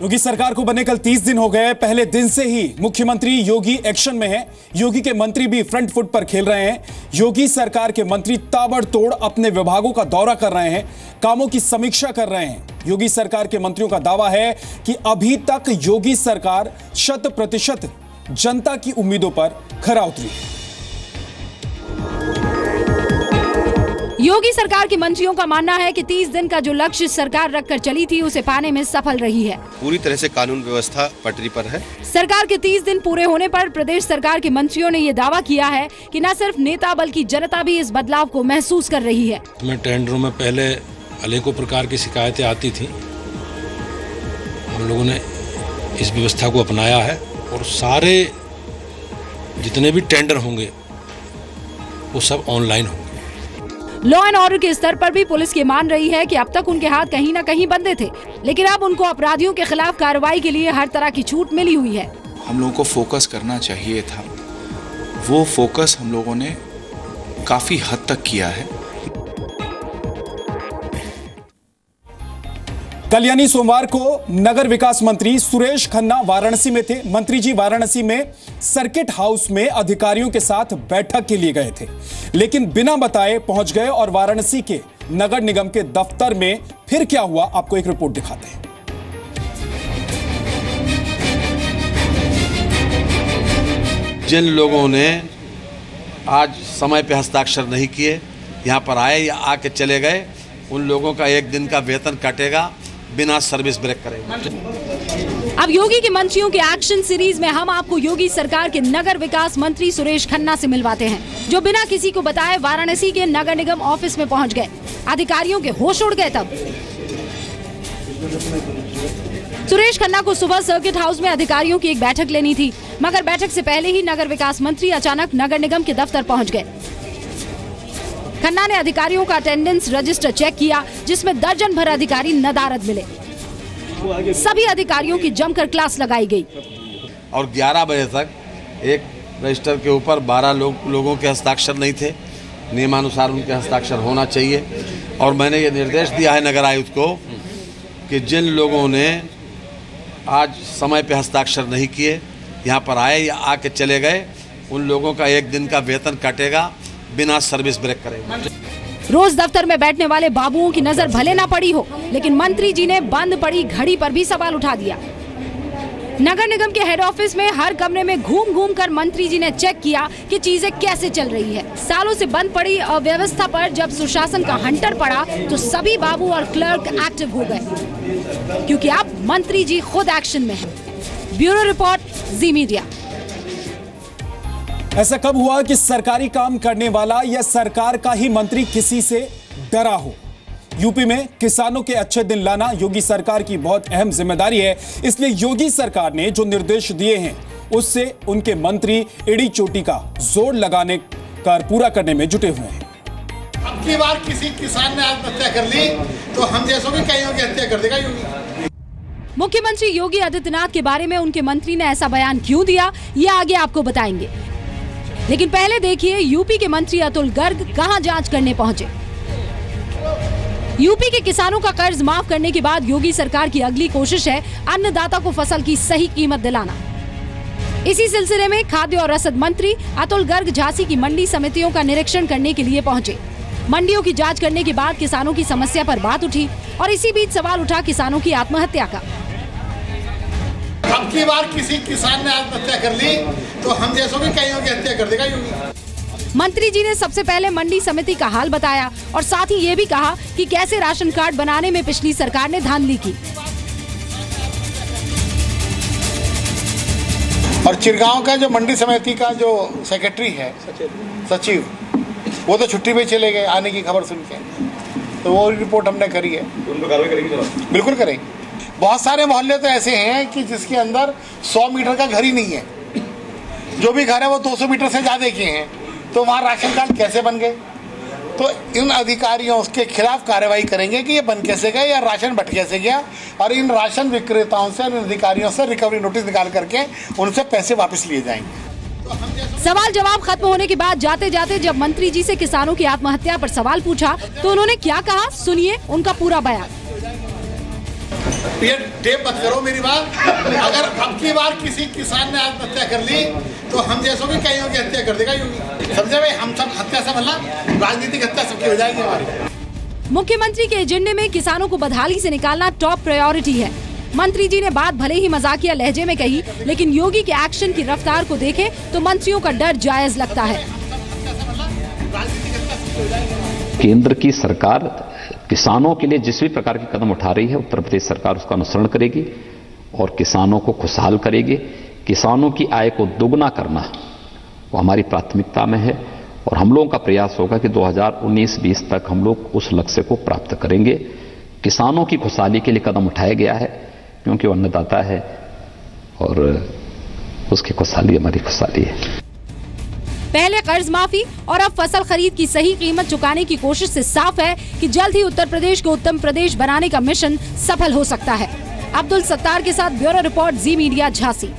योगी सरकार को बने कल 30 दिन हो गए। पहले दिन से ही मुख्यमंत्री योगी एक्शन में है। योगी के मंत्री भी फ्रंट फुट पर खेल रहे हैं। योगी सरकार के मंत्री ताबड़तोड़ अपने विभागों का दौरा कर रहे हैं, कामों की समीक्षा कर रहे हैं। योगी सरकार के मंत्रियों का दावा है कि अभी तक योगी सरकार 100% जनता की उम्मीदों पर खरा उतरी है। योगी सरकार के मंत्रियों का मानना है कि 30 दिन का जो लक्ष्य सरकार रखकर चली थी उसे पाने में सफल रही है। पूरी तरह से कानून व्यवस्था पटरी पर है। सरकार के 30 दिन पूरे होने पर प्रदेश सरकार के मंत्रियों ने ये दावा किया है कि न सिर्फ नेता बल्कि जनता भी इस बदलाव को महसूस कर रही है। टेंडरों में पहले अनेकों प्रकार की शिकायतें आती थी। हम लोगों ने इस व्यवस्था को अपनाया है और सारे जितने भी टेंडर होंगे वो सब ऑनलाइन होंगे। लॉ एंड ऑर्डर के स्तर पर भी पुलिस ये मान रही है कि अब तक उनके हाथ कहीं न कहीं बंधे थे, लेकिन अब उनको अपराधियों के खिलाफ कार्रवाई के लिए हर तरह की छूट मिली हुई है। हम लोगों को फोकस करना चाहिए था, वो फोकस हम लोगों ने काफी हद तक किया है। कल यानी सोमवार को नगर विकास मंत्री सुरेश खन्ना वाराणसी में थे। मंत्री जी वाराणसी में सर्किट हाउस में अधिकारियों के साथ बैठक के लिए गए थे, लेकिन बिना बताए पहुंच गए और वाराणसी के नगर निगम के दफ्तर में फिर क्या हुआ, आपको एक रिपोर्ट दिखाते हैं। जिन लोगों ने आज समय पे हस्ताक्षर नहीं किए, यहां पर आए या आके चले गए, उन लोगों का एक दिन का वेतन कटेगा, बिना सर्विस ब्रेक करेंगे। अब योगी के मंत्रियों के एक्शन सीरीज में हम आपको योगी सरकार के नगर विकास मंत्री सुरेश खन्ना से मिलवाते हैं, जो बिना किसी को बताए वाराणसी के नगर निगम ऑफिस में पहुंच गए। अधिकारियों के होश उड़ गए। तब सुरेश खन्ना को सुबह सर्किट हाउस में अधिकारियों की एक बैठक लेनी थी, मगर बैठक से पहले ही नगर विकास मंत्री अचानक नगर निगम के दफ्तर पहुंच गए। खन्ना ने अधिकारियों का अटेंडेंस रजिस्टर चेक किया, जिसमें दर्जन भर अधिकारी नदारद मिले। सभी अधिकारियों की जमकर क्लास लगाई गई और 11 बजे तक एक रजिस्टर के ऊपर 12 लोगों के हस्ताक्षर नहीं थे। नियमानुसार उनके हस्ताक्षर होना चाहिए। और मैंने ये निर्देश दिया है नगर आयुक्त को कि जिन लोगों ने आज समय पे हस्ताक्षर नहीं किए, यहाँ पर आए या आके चले गए, उन लोगों का एक दिन का वेतन कटेगा, बिना सर्विस ब्रेक करेंगे। रोज दफ्तर में बैठने वाले बाबुओं की नजर भले ना पड़ी हो, लेकिन मंत्री जी ने बंद पड़ी घड़ी पर भी सवाल उठा दिया। नगर निगम के हेड ऑफिस में हर कमरे में घूम घूम कर मंत्री जी ने चेक किया कि चीजें कैसे चल रही है। सालों से बंद पड़ी अव्यवस्था पर जब सुशासन का हंटर पड़ा तो सभी बाबू और क्लर्क एक्टिव हो गए, क्योंकि अब मंत्री जी खुद एक्शन में है। ब्यूरो रिपोर्ट, जी मीडिया। ऐसा कब हुआ कि सरकारी काम करने वाला या सरकार का ही मंत्री किसी से डरा हो? यूपी में किसानों के अच्छे दिन लाना योगी सरकार की बहुत अहम जिम्मेदारी है। इसलिए योगी सरकार ने जो निर्देश दिए हैं उससे उनके मंत्री एड़ी चोटी का जोर लगाने कर पूरा करने में जुटे हुए हैं। अब की बार किसी किसान ने आत्महत्या कर ली तो हम जैसों की कईयों की हत्या कर देगा योगी। मुख्यमंत्री योगी आदित्यनाथ के बारे में उनके मंत्री ने ऐसा बयान क्यों दिया, ये आगे आपको बताएंगे। लेकिन पहले देखिए यूपी के मंत्री अतुल गर्ग कहां जांच करने पहुंचे। यूपी के किसानों का कर्ज माफ करने के बाद योगी सरकार की अगली कोशिश है अन्नदाता को फसल की सही कीमत दिलाना। इसी सिलसिले में खाद्य और रसद मंत्री अतुल गर्ग झांसी की मंडी समितियों का निरीक्षण करने के लिए पहुंचे। मंडियों की जांच करने के बाद किसानों की समस्या पर बात उठी और इसी बीच सवाल उठा किसानों की आत्महत्या का। अब की बार किसी किसान ने आत्महत्या कर ली तो हम जैसों की कईयों की हत्या कर देगा योगी। मंत्री जी ने सबसे पहले मंडी समिति का हाल बताया और साथ ही ये भी कहा कि कैसे राशन कार्ड बनाने में पिछली सरकार ने धांधली की। और चिरगांव का जो मंडी समिति का जो सेक्रेटरी है, सचिव, वो तो छुट्टी पे चले गए आने की खबर सुन के, तो वो रिपोर्ट हमने करी है। उनको कार्रवाई करेंगे? बिल्कुल करेंगे। बहुत सारे मोहल्ले तो ऐसे हैं कि जिसके अंदर 100 मीटर का घर ही नहीं है, जो भी घर है वो 200 मीटर से ज़्यादा के हैं, तो वहाँ राशन कार्ड कैसे बन गए? तो इन अधिकारियों के खिलाफ कार्रवाई करेंगे कि ये बन कैसे गए या राशन बट कैसे गया, और इन राशन विक्रेताओं से, इन अधिकारियों से रिकवरी नोटिस निकाल करके उनसे पैसे वापस लिए जाएंगे। सवाल जवाब खत्म होने के बाद जाते जाते जब मंत्री जी से किसानों की आत्महत्या पर सवाल पूछा तो उन्होंने क्या कहा, सुनिए उनका पूरा बयान। ये टेप मत करो मेरी बात। अगर अब की बार किसी किसान ने आत्महत्या कर ली तो हम जैसों की कईयों की हत्या कर देगा योगी। समझे भाई, हम सब हत्या से मतलब राजनीतिक हत्या सबकी हो जाएगी हमारी। मुख्यमंत्री के एजेंडे में किसानों को बदहाली से निकालना टॉप प्रायोरिटी है। मंत्री जी ने बात भले ही मजाकिया लहजे में कही, लेकिन योगी के एक्शन की रफ्तार को देखे तो मंत्रियों का डर जायज लगता है। केंद्र की सरकार किसानों के लिए जिस भी प्रकार के कदम उठा रही है, उत्तर प्रदेश सरकार उसका अनुसरण करेगी और किसानों को खुशहाल करेगी। किसानों की आय को दोगुना करना वो हमारी प्राथमिकता में है और हम लोगों का प्रयास होगा कि 2019-20 तक हम लोग उस लक्ष्य को प्राप्त करेंगे। किसानों की खुशहाली के लिए कदम उठाया गया है क्योंकि वो अन्नदाता है और उसकी खुशहाली हमारी खुशहाली है। पहले कर्ज माफी और अब फसल खरीद की सही कीमत चुकाने की कोशिश से साफ है कि जल्द ही उत्तर प्रदेश को उत्तम प्रदेश बनाने का मिशन सफल हो सकता है। अब्दुल सत्तार के साथ ब्यूरो रिपोर्ट, जी मीडिया, झांसी।